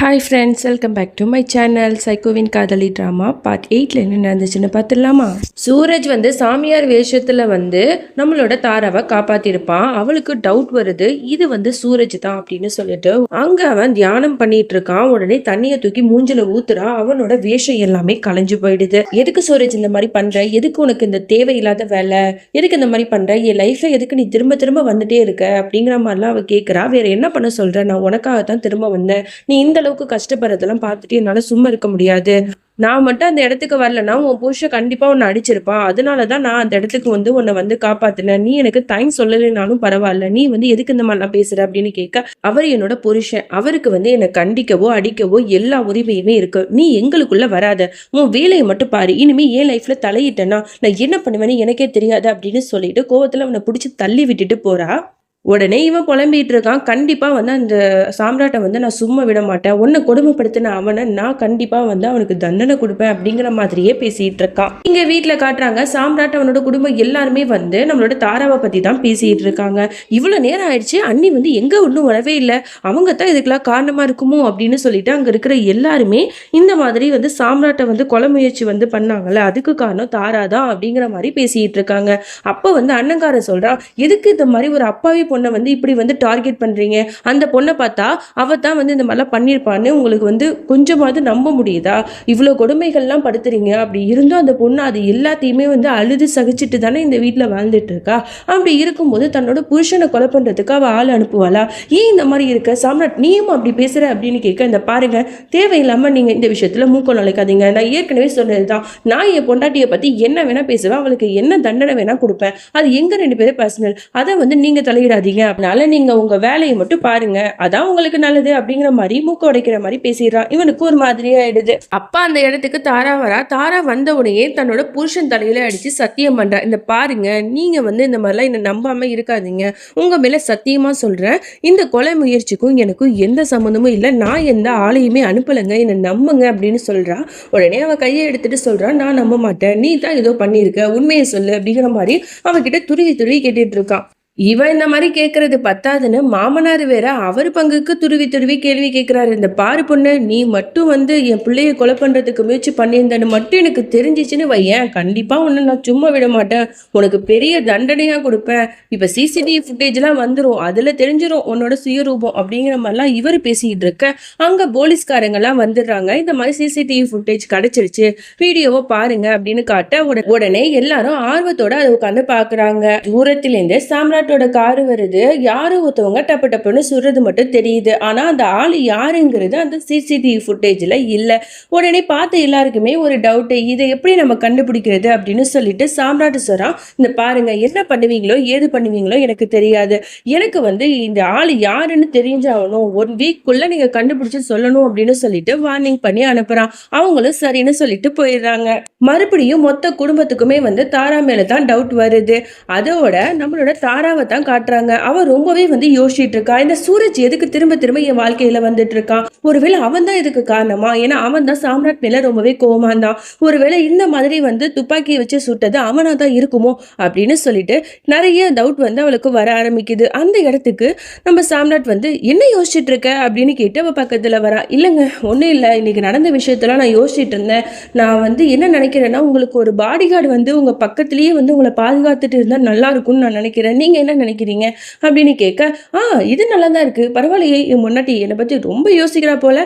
Hi friends, welcome back to my channel. சைக்கோவின் காதலி drama part 8ல் என்ன நடந்துச்சுன்னு பார்த்துடலாமா? சூரஜ் சாமியார் வேஷத்தில் நம்மளோட தாராவை காப்பாற்றிருப்பான். அவளுக்கு டவுட் வருது, இது சூரஜ் தான் அப்படின்னு சொல்லிட்டு அங்கே அவன் தியானம் பண்ணிட்டு இருக்கான். உடனே தண்ணியை தூக்கி மூஞ்சில ஊத்துறா. அவனோட வேஷம் எல்லாமே கலைஞ்சு போயிடுது. எதுக்கு சூரஜ் இந்த மாதிரி பண்ற? எதுக்கு உனக்கு இந்த தேவையில்லாத வேலை? எதுக்கு இந்த மாதிரி பண்ற? என் லைஃப்ல எதுக்கு நீ திரும்ப திரும்ப வந்துட்டே இருக்க அப்படிங்கிற மாதிரிலாம் அவ கேட்குறா. வேற என்ன பண்ண சொல்ற? நான் உனக்காகத்தான் திரும்ப வந்தேன். நீ இந்த அளவுக்கு கஷ்டப்படுறதெல்லாம் பார்த்துட்டு என்னால சும்மா இருக்க முடியாது. நான் மட்டும் அந்த இடத்துக்கு வரலன்னா உன் புருஷன் கண்டிப்பா உன்னை அடிச்சிருப்பான். அதனாலதான் நான் அந்த இடத்துக்கு உன்னை காப்பாத்தினேன். நீ எனக்கு தேங்க்ஸ் சொல்லலைனாலும் பரவாயில்ல. நீ எதுக்கு இந்த மாதிரிலாம் பேசுற அப்படின்னு கேட்க, அவர் என்னோட புருஷன். அவருக்கு என்னை கண்டிக்கவோ அடிக்கவோ எல்லா உரிமையுமே இருக்கு. நீ எங்களுக்குள்ள வராத, உன் வேலையை மட்டும் பாரு. இனிமே என் லைஃப்ல தலையிட்டேன்னா நான் என்ன பண்ணுவேன்னு எனக்கே தெரியாது அப்படின்னு சொல்லிட்டு கோவத்துல அவனை பிடிச்சி தள்ளி விட்டுட்டு போறா. உடனே இவன் புலம்பிட்டு இருக்கான். கண்டிப்பா அந்த சாம்ராட்டை நான் சும்மா விட மாட்டேன். உன்னை கொடுமைப்படுத்தின அவனை நான் கண்டிப்பா அவனுக்கு தண்டனை கொடுப்பேன் அப்படிங்கிற மாதிரியே பேசிட்டு இருக்கான். இங்க வீட்டுல காட்டுறாங்க, சாம்ராட் அவனோட குடும்பம் எல்லாருமே நம்மளோட தாராவை பத்தி தான் பேசிட்டு இருக்காங்க. இவ்வளவு நேரம் ஆயிடுச்சு, அண்ணி எங்க ஒன்றும் வரவே இல்லை, அவங்க தான் இதுக்கெல்லாம் காரணமா இருக்குமோ அப்படின்னு சொல்லிட்டு அங்க இருக்கிற எல்லாருமே இந்த மாதிரி சாம்ராட்டை கொலை முயற்சி பண்ணாங்கல்ல, அதுக்கு காரணம் தாரா தான் அப்படிங்கிற மாதிரி பேசிட்டு இருக்காங்க. அப்ப அண்ணங்கார சொல்றான், எதுக்கு இந்த மாதிரி ஒரு அப்பாவி பொண்ணை இப்படி டார்கெட் பண்றீங்க? அந்த பொண்ணை பார்த்தா அவ தான் இந்த மாதிரிலாம் பண்ணியிருப்பான்னு உங்களுக்கு கொஞ்சமாவது நம்ப முடியுதா? இவ்வளவு கொடுமைகள்லாம் படுத்துறீங்க. அப்படி இருந்தும் அந்த பொண்ணு அது எல்லாத்தையுமே அழுது சகிச்சுட்டு தானே இந்த வீட்டில் வாழ்ந்துட்டு இருக்கா. அப்படி இருக்கும்போது தன்னோட புருஷனை கொலை பண்றதுக்கு அவ ஆள் அனுப்புவாளா? ஏன் இந்த மாதிரி இருக்க சாம்ராட், நீயும் அப்படி பேசுற அப்படின்னு கேட்க, இந்த பாருங்க, தேவையில்லாம நீங்க இந்த விஷயத்துல மூக்கம் நுழைக்காதீங்க. நான் ஏற்கனவே சொன்னதுதான், நான் என் பொண்டாட்டியை பத்தி என்ன வேணா பேசுவேன், அவளுக்கு என்ன தண்டனை வேணா கொடுப்பேன். அது எங்க ரெண்டு பேரும் பர்சனல். அதை நீங்க தலையிடாதீங்க. அதனால நீங்க உங்க வேலையை மட்டும் பாருங்க, அதான் உங்களுக்கு நல்லது அப்படிங்கிற மாதிரி மூக்க உடைக்கிற மாதிரி பேசிடுறான். இவனுக்கு ஒரு மாதிரியா ஆயிடுது. அப்பா அந்த இடத்துக்கு தாரா வரா. தாரா வந்த உடனே தன்னோட புருஷன் தலையில அடிச்சு சத்தியம் பண்றா. இந்த பாருங்க, நீங்க இந்த மாதிரிலாம் என்ன நம்பாம இருக்காதீங்க. உங்க மேல சத்தியமா சொல்றேன், இந்த கொலை முயற்சிக்கும் எனக்கும் எந்த சம்மந்தமும் இல்லை. நான் எந்த ஆளையுமே அனுப்பலைங்க, என்ன நம்புங்க அப்படின்னு சொல்றா. உடனே அவ கையை எடுத்துட்டு சொல்றா, நான் நம்ப மாட்டேன், நீ தான் ஏதோ பண்ணிருக்க, உண்மையை சொல்லு அப்படிங்கிற மாதிரி அவகிட்ட துருவி துருவி கேட்டுட்டு இருக்கான். இவன் இந்த மாதிரி கேட்கறது பத்தாதுன்னு மாமனார் வேற அவர் பங்குக்கு துருவி துருவி கேள்வி கேட்கிறாரு. இந்த பாரு பொண்ணு, நீ மட்டும் என் பிள்ளைய கொலை பண்றதுக்கு முயற்சி பண்ணியிருந்தேன்னு மட்டும் எனக்கு தெரிஞ்சிச்சுன்னு வையேன், கண்டிப்பா உன்னை நான் சும்மா விட மாட்டேன், உனக்கு பெரிய தண்டனையா கொடுப்பேன். இப்ப சிசிடிவி ஃபுட்டேஜ் எல்லாம் வந்துடும், அதுல தெரிஞ்சிடும் உன்னோட சுயரூபம் அப்படிங்கிற மாதிரிலாம் இவர் பேசிட்டு இருக்க, அங்க போலீஸ்காரங்க எல்லாம் வந்துடுறாங்க. இந்த மாதிரி சிசிடிவி ஃபுட்டேஜ் கிடைச்சிருச்சு, வீடியோவை பாருங்க அப்படின்னு காட்ட உடனே எல்லாரும் ஆர்வத்தோட அதை உட்காந்து பாக்குறாங்க. தூரத்திலேருந்தே சாம்ராட் காரு வருது. யாரு ஒருத்தவங்க டப்பு டப்புன்னு சுடுறது மட்டும் தெரியுது. ஆனா அந்த ஆளு யாருங்கிறது அந்த சிசிடிவி ஃபுட்டேஜ்ல இல்ல. உடனே பார்த்து எல்லாருக்குமே ஒரு டவுட், இதை எப்படி நம்ம கண்டுபிடிக்கிறது அப்படின்னு சொல்லிட்டு சாம்ராட் சொல்றான், இந்த பாருங்க, என்ன பண்ணுவீங்களோ ஏது பண்ணுவீங்களோ எனக்கு தெரியாது, எனக்கு இந்த ஆளு யாருன்னு தெரிஞ்சாகணும், 1 வீக்குள்ள நீங்க கண்டுபிடிச்சு சொல்லணும் அப்படின்னு சொல்லிட்டு வார்னிங் பண்ணி அனுப்புறான். அவங்களும் சரின்னு சொல்லிட்டு போயிடுறாங்க. மறுபடியும் மொத்த குடும்பத்துக்குமே தாரா மேலதான் டவுட் வருது. அதோட நம்மளோட தாரா தான் காட்டுறாங்க. அவ ரொம்பவே யோசிச்சுட்டு இருக்கா, இந்த சூரஜ் எதுக்கு திரும்ப திரும்ப என் வாழ்க்கையில வந்துட்டு இருக்கான்? ஒருவேளை அவன் தான் இதுக்கு காரணமா? ஏன்னா அவன் தான் சாம்ராட் மேல ரொம்பவே கோவமா இருந்தான். ஒருவேளை இந்த மாதிரி துப்பாக்கியை வச்சு சுட்டது அவனா தான் இருக்குமோ அப்படின்னு சொல்லிட்டு நிறைய டவுட் அவளுக்கு வர ஆரம்பிக்குது. அந்த இடத்துக்கு நம்ம சாம்ராட் என்ன யோசிச்சுட்டு இருக்க அப்படின்னு கேட்டு அவ பக்கத்துல வரா. இல்லைங்க, ஒன்றும் இல்லை, இன்னைக்கு நடந்த விஷயத்தெல்லாம் நான் யோசிச்சுட்டு இருந்தேன். நான் என்ன நினைக்கிறேன்னா, உங்களுக்கு ஒரு பாடி கார்டு உங்க பக்கத்திலேயே உங்களை பாதுகாத்துட்டு இருந்தா நல்லா இருக்கும்னு நான் நினைக்கிறேன். நீங்க என்ன நினைக்கிறீங்க அப்படின்னு கேட்க, இது நல்லா தான் இருக்கு, பரவாயில்லையே, என் பொண்டாட்டி என்னை பத்தி ரொம்ப யோசிக்கிறா போல.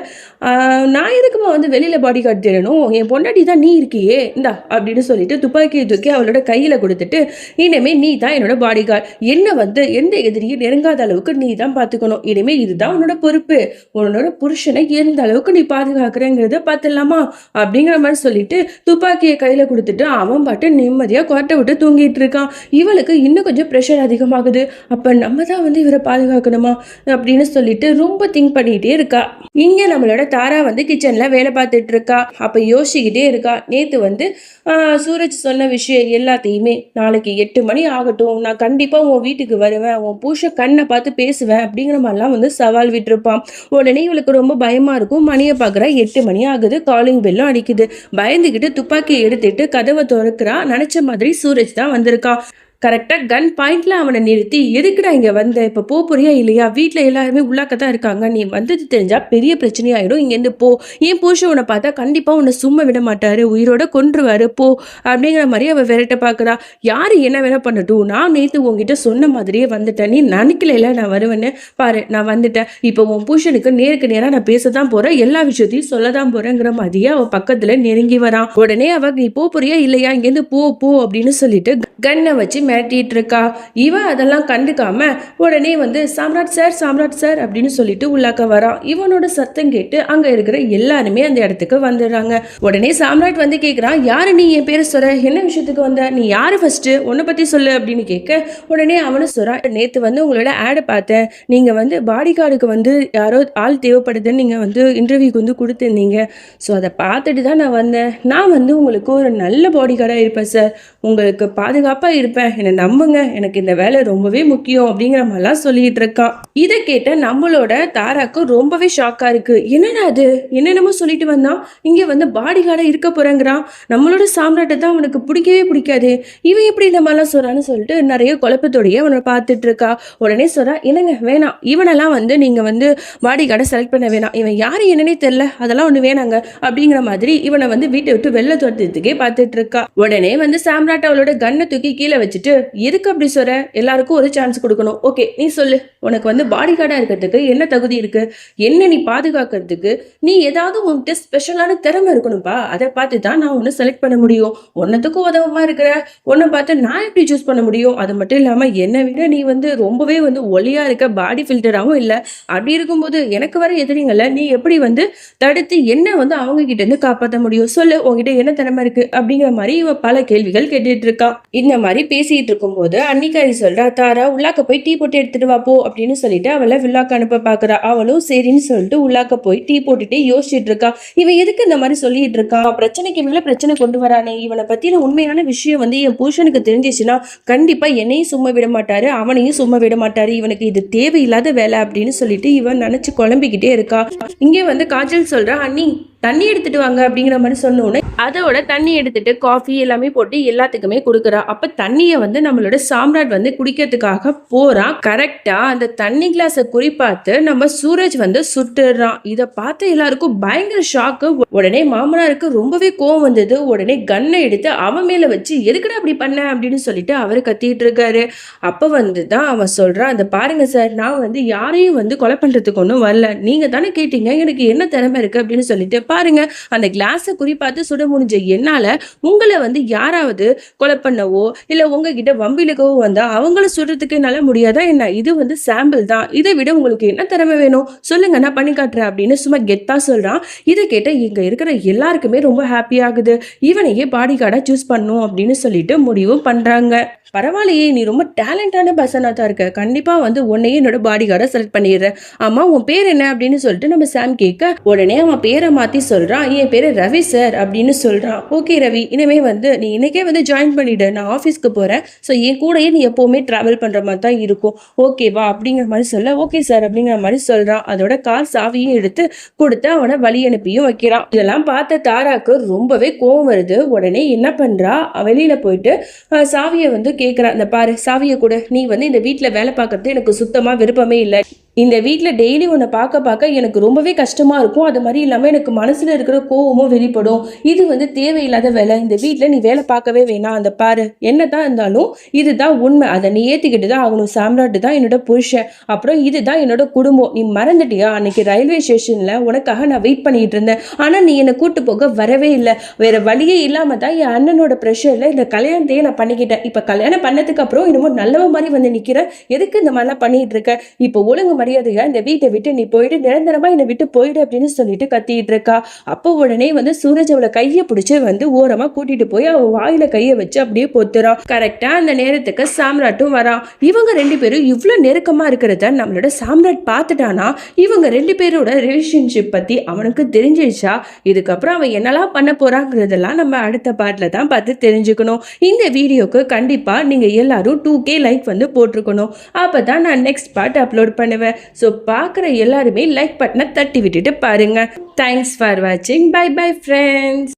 நான் எதுக்குமா வெளியில பாடி கார்டு தேடணும், என் பொண்டாட்டி தான் நீ இருக்கியே, இந்தா அப்படின்னு சொல்லிட்டு துப்பாக்கியை தூக்கி அவளோட கையில கொடுத்துட்டு, இனிமே நீ தான் என்னோட பாடி கார்டு, என்ன எந்த எதிரியும் நெருங்காத அளவுக்கு நீ தான் பாத்துக்கணும், இனிமே இதுதான் உன்னோட பொறுப்பு, உன்னோட புருஷனை எந்த அளவுக்கு நீ பாதுகாக்கிறேங்கிறத பார்த்துடலாமா அப்படிங்கிற மாதிரி சொல்லிட்டு துப்பாக்கியை கையில கொடுத்துட்டு அவன் பாட்டு நிம்மதியா கோட்டை விட்டு தூங்கிட்டு இருக்கான். இவளுக்கு இன்னும் கொஞ்சம் ப்ரெஷர் அதிகமாகுது. அப்ப நம்ம தான் இவரை பாதுகாக்கணுமா அப்படின்னு சொல்லிட்டு ரொம்ப திங்க் பண்ணிட்டே இருக்கா. இங்க நம்மளோட தாரா கிச்சன்ல வேலை பார்த்துட்டு இருக்கா. அப்ப யோசிச்சுக்கிட்டே இருக்கா, நேத்து சூரஜ் சொன்ன விஷயம் எல்லாத்தையுமே, நாளைக்கு 8 மணி ஆகட்டும், நான் கண்டிப்பா உன் வீட்டுக்கு வருவேன், உன் பூஷ கண்ணை பார்த்து பேசுவேன் அப்படிங்கிற மாதிரிலாம் சவால் விட்டுருப்பான். உடனே இவளுக்கு ரொம்ப பயமா இருக்கும். மணியை பார்க்குறா, 8 மணி ஆகுது, காலிங் பெல்லும் அடிக்குது. பயந்துகிட்டு துப்பாக்கியை எடுத்துட்டு கதவை திறக்கிறா. நினைச்ச மாதிரி சூரஜ் தான் வந்திருக்கான். கரெக்டாக கன் பாயிண்ட்ல அவனை நிறுத்தி எதுக்குடா இங்கே வந்த இப்போ போறியா இல்லையா வீட்டில் எல்லாருமே உள்ளாக்கத்தான் இருக்காங்க நீ வந்தது தெரிஞ்சா பெரிய பிரச்சனையாயிடும் இங்கேருந்து போ என் புருஷன் உன்னை பார்த்தா கண்டிப்பாக உன்னை சும்மா விட மாட்டாரு உயிரோட கொன்றுவாரு போ அப்படிங்கிற மாதிரி அவள் விரட்ட பார்க்குறா யார் என்ன வேணா பண்ணட்டும் நான் நேற்று உங்ககிட்ட சொன்ன மாதிரியே வந்துட்டேன் நீ நினைக்கல நான் வருவேன்னு பாரு நான் வந்துட்டேன் இப்போ உன் புருஷனுக்கு நேருக்கு நேராக நான் பேச தான் போகிறேன் எல்லா விஷயத்தையும் சொல்ல தான் போகிறேங்கிற மாதிரியே அவள் பக்கத்தில் நெருங்கி வரான் உடனே அவள் நீ போறியா இல்லையா இங்கேருந்து போ அப்படின்னு சொல்லிட்டு கன்னை வச்சு மிரட்டிட்டு இருக்கா இவன் அதெல்லாம் கண்டுக்காம உடனே வந்து சாம்ராட் சார் அப்படின்னு சொல்லிட்டு உள்ளாக்க வரான் இவனோட சத்தம் கேட்டு அங்க இருக்கிற எல்லாருமே அந்த இடத்துக்கு வந்துடுறாங்க உடனே சாம்ராட் வந்து கேட்குறான் யாரு நீ என் பேரை சொல்ற என்ன விஷயத்துக்கு வந்த நீ யாரு ஃபர்ஸ்ட் உன்னை பத்தி சொல்லு அப்படின்னு கேட்க உடனே அவனு சொல்றான் நேற்று வந்து உங்களோட ஆடை பார்த்தேன் நீங்க வந்து பாடி கார்டுக்கு வந்து யாரோ ஆள் தேவைப்படுதுன்னு நீங்க வந்து இன்டர்வியூக்கு வந்து கொடுத்துருந்தீங்க ஸோ அதை பார்த்துட்டு தான் நான் வந்தேன் நான் வந்து உங்களுக்கு ஒரு நல்ல பாடி கார்டாக இருப்பேன் சார் உங்களுக்கு பாதுகாப்பாக இருப்பேன் என்னை நம்புங்க எனக்கு இந்த வேலை ரொம்பவே முக்கியம் அப்படிங்கிற மாதிரிலாம் சொல்லிட்டு இருக்கான் இதை கேட்ட நம்மளோட தாராக்கு ரொம்பவே ஷாக்காக இருக்கு என்னடா அது என்னென்னமோ சொல்லிட்டு வந்தான் இங்கே வந்து பாடி கார்டாக இருக்க போறேங்கிறான் நம்மளோட சாம்ராட்டை தான் அவனுக்கு பிடிக்கவே பிடிக்காது இவன் எப்படி இந்த மாதிரிலாம் சொல்றான்னு சொல்லிட்டு நிறைய குழப்பத்தோடையே அவனை பார்த்துட்டு இருக்கா உடனே சொல்றா என்னங்க வேணாம் இவனெல்லாம் வந்து நீங்க வந்து பாடி கார்டை செலக்ட் பண்ண வேணாம் இவன் யாரு என்னன்னே தெரியல அதெல்லாம் ஒன்று வேணாங்க அப்படிங்கிற மாதிரி இவனை வந்து வீட்டை விட்டு வெளில துரத்துறதுக்கே பார்த்துட்டு இருக்கா உடனே வந்து சாம்ராட் அவளோட கண்ணை தூக்கி கீழே வச்சுட்டு எதுக்கு அப்படி சொல்ற எல்லாருக்கும் ஒரு சான்ஸ் கொடுக்கணும் ஓகே நீ சொல்லு உனக்கு வந்து பாடி கார்டா இருக்கிறதுக்கு என்ன தகுதி இருக்கு என்ன நீ பாதுகாக்கிறதுக்கு நீ ஏதாவது உன்கிட்ட ஸ்பெஷலான திறமை இருக்கணும்பா அதை பார்த்து தான் நான் உன்னை செலக்ட் பண்ண முடியும் ஒன்னத்துக்கும் உதவமா இருக்கிற உன்னை பார்த்து நான் எப்படி சூஸ் பண்ண முடியும் அது மட்டும் இல்லாம என்னை விட நீ வந்து ரொம்பவே வந்து ஒல்லியா இருக்க பாடி ஃபில்டராகவும் இல்லை அப்படி இருக்கும்போது எனக்கு வர எதிரிங்களை நீ எப்படி வந்து தடுத்து என்ன வந்து அவங்க கிட்ட இருந்து காப்பாற்ற முடியும் சொல்லு உங்ககிட்ட என்ன திறமை இருக்கு அப்படிங்கிற மாதிரி இவ பல கேள்விகள் கேட்டுட்டு இருக்கா இந்த மாதிரி பேசிட்டு இருக்கும்போது அன்னிக்காரி சொல்றா தாரா உள்ளாக்க போய் டீ போட்டு எடுத்துட்டு வா போ அப்படின்னு சொல்லிட்டு அவளை வில்லாக்க அனுப்ப பாக்குறா அவளும் சரின்னு சொல்லிட்டு உள்ளாக்க போய் டீ போட்டுட்டு யோசிச்சுட்டு இருக்கா இவன் எதுக்கு இந்த மாதிரி சொல்லிட்டு இருக்கான் பிரச்சனைக்கு மேல பிரச்சனை கொண்டு வரானே இவனை பத்தின உண்மையான விஷயம் வந்து என் புருஷனுக்கு தெரிஞ்சிச்சுன்னா கண்டிப்பா என்னையும் சும்மா விட மாட்டாரு அவனையும் சும்மா விட மாட்டாரு இவனுக்கு இது தேவையில்லாத வேலை அப்படின்னு சொல்லிட்டு இவன் நினைச்சு குழம்பிக்கிட்டே இருக்கா இங்கே வந்து காஜல் சொல்றா அண்ணி தண்ணி எடுத்துட்டு வாங்க அப்படிங்கிற மாதிரி சொன்னோன்னே அதோட தண்ணி எடுத்துட்டு காஃபி எல்லாமே போட்டு எல்லாத்துக்குமே கொடுக்குறா அப்ப தண்ணியை வந்து நம்மளோட சாம்ராட் வந்து குடிக்கிறதுக்காக போறான் கரெக்டா அந்த தண்ணி கிளாஸை குறிப்பாத்து நம்ம சூரஜ் வந்து சுட்டுறான் இதை பார்த்து எல்லாருக்கும் பயங்கர ஷாக்கு உடனே மாமனாருக்கு ரொம்பவே கோவம் வந்தது உடனே கன்னை எடுத்து அவன் மேல வச்சு எதுக்குடா அப்படி பண்ண அப்படின்னு சொல்லிட்டு அவரு கத்திட்டு இருக்காரு அப்ப வந்து தான் அவன் சொல்றான் அந்த பாருங்க சார் நான் வந்து யாரையும் வந்து கொலை பண்றதுக்கு ஒன்றும் வரல நீங்க தானே கேட்டீங்க எனக்கு என்ன திறமை இருக்கு அப்படின்னு சொல்லிட்டு பாருங்க அந்த கிளாஸை குறிப்பாத்து சுட முடிஞ்ச என்னால உங்களை வந்து யாராவது கொலை பண்ணவோ இல்ல உங்ககிட்ட வம்பிலுக்கவோ வந்தா அவங்கள சுடுறதுக்கு என்னால முடியாதா என்ன இது வந்து சாம்பிள் தான் இதை விட உங்களுக்கு என்ன திறமை வேணும் சொல்லுங்க நான் பண்ணி காட்டுறேன் அப்படின்னு சும்மா கெத்தா சொல்றான் இதை கேட்ட இங்க இருக்கிற எல்லாருக்குமே ரொம்ப ஹாப்பி ஆகுது இவனையே பாடி கார்டா சூஸ் பண்ணும் அப்படின்னு சொல்லிட்டு முடிவும் பண்றாங்க பரவாயில்லையே நீ ரொம்ப டேலண்டான பர்சனாக தான் இருக்க கண்டிப்பாக வந்து உன்னையே என்னோட பாடி கார்டை செலக்ட் பண்ணிடுறேன் ஆமா உன் பேர் என்ன அப்படின்னு சொல்லிட்டு நம்ம சாம் கேட்க உடனே அவன் பேரை மாற்றி சொல்கிறான் என் பேர் ரவி சார் அப்படின்னு சொல்கிறான் ஓகே ரவி இனிமே வந்து நீ இன்னைக்கே வந்து ஜாயின் பண்ணிவிடு நான் ஆஃபீஸ்க்கு போகிறேன் ஸோ என் கூடயே நீ எப்போவுமே ட்ராவல் பண்ணுற மாதிரி தான் இருக்கும் ஓகேவா அப்படிங்கிற மாதிரி சொல்ல ஓகே சார் அப்படிங்கிற மாதிரி சொல்கிறான் அதோட கார் சாவியும் எடுத்து கொடுத்து அவனை வழி அனுப்பியும் வைக்கிறான் இதெல்லாம் பார்த்த தாராக்கு ரொம்பவே கோவம் வருது உடனே என்ன பண்ணுறா வெளியில் போயிட்டு சாவியை வந்து கேட்குறா இந்த பாரு சாவியை கூட நீ வந்து இந்த வீட்டில் வேலை பார்க்கறது எனக்கு சுத்தமாக விருப்பமே இல்லை இந்த வீட்டில் டெய்லி உன்னை பார்க்க எனக்கு ரொம்பவே கஷ்டமாக இருக்கும் அது மாதிரி இல்லாமல் எனக்கு மனசில் இருக்கிற கோவமும் வெளிப்படும் இது வந்து தேவையில்லாத வேலை இந்த வீட்டில் நீ வேலை பார்க்கவே வேணாம் அந்த பாரு என்ன தான் இருந்தாலும் இதுதான் உண்மை அதை நீ ஏற்றிக்கிட்டு தான் ஆகணும் சாம்ராட்டு தான் என்னோட புருஷன் அப்புறம் இதுதான் என்னோட குடும்பம் நீ மறந்துட்டியா அன்னைக்கு ரயில்வே ஸ்டேஷனில் உனக்காக நான் வெயிட் பண்ணிட்டு இருந்தேன் ஆனால் நீ என்னை கூட்டு போக வரவே இல்லை வேற வழியே இல்லாமல் தான் என் அண்ணனோட ப்ரெஷரில் இந்த கல்யாணத்தையே நான் பண்ணிக்கிட்டேன் இப்போ கல்யாணம் பண்ணதுக்கு அப்புறம் இன்னமும் நல்லவ மாதிரி வந்து நிற்கிறேன் எதுக்கு இந்த மாதிரிலாம் பண்ணிட்டு இருக்க இப்போ ஒழுங்கு மரியாதையா இந்த வீட்டை விட்டு நீ போயிட்டு நிரந்தரமா என்னை விட்டு போயிடு அப்படின்னு சொல்லிட்டு கத்திட்டு இருக்கா. அப்போ உடனே வந்து சூரஜ் அவளை கையை பிடிச்சு வந்து ஓரமா கூட்டிட்டு போய் அவ வாயில கையை வச்சு அப்படியே பொத்துறான். கரெக்டா அந்த நேரத்துக்கு சாம்ராட்டும் வரான். இவங்க ரெண்டு பேரும் இவ்வளவு நெருக்கமா இருக்கிறத நம்மளோட சாம்ராட் பார்த்துட்டானா இவங்க ரெண்டு பேரோட ரிலேஷன்ஷிப் பத்தி அவனுக்கு தெரிஞ்சிருச்சா? இதுக்கப்புறம் அவன் என்னெல்லாம் பண்ண போறாங்கிறதெல்லாம் நம்ம அடுத்த பார்ட்ல தான் பார்த்து தெரிஞ்சுக்கணும். இந்த வீடியோக்கு கண்டிப்பா நீங்க எல்லாரும் 2K லைக் வந்து போட்டிருக்கணும். அப்பதான் நான் நெக்ஸ்ட் பார்ட் அப்லோட் பண்ணுவேன். ஸோ பார்க்குற எல்லாருமே லைக் பட்டனை தட்டி விட்டுட்டு பாருங்க. தேங்க்ஸ் ஃபார் வாட்சிங். Bye bye friends.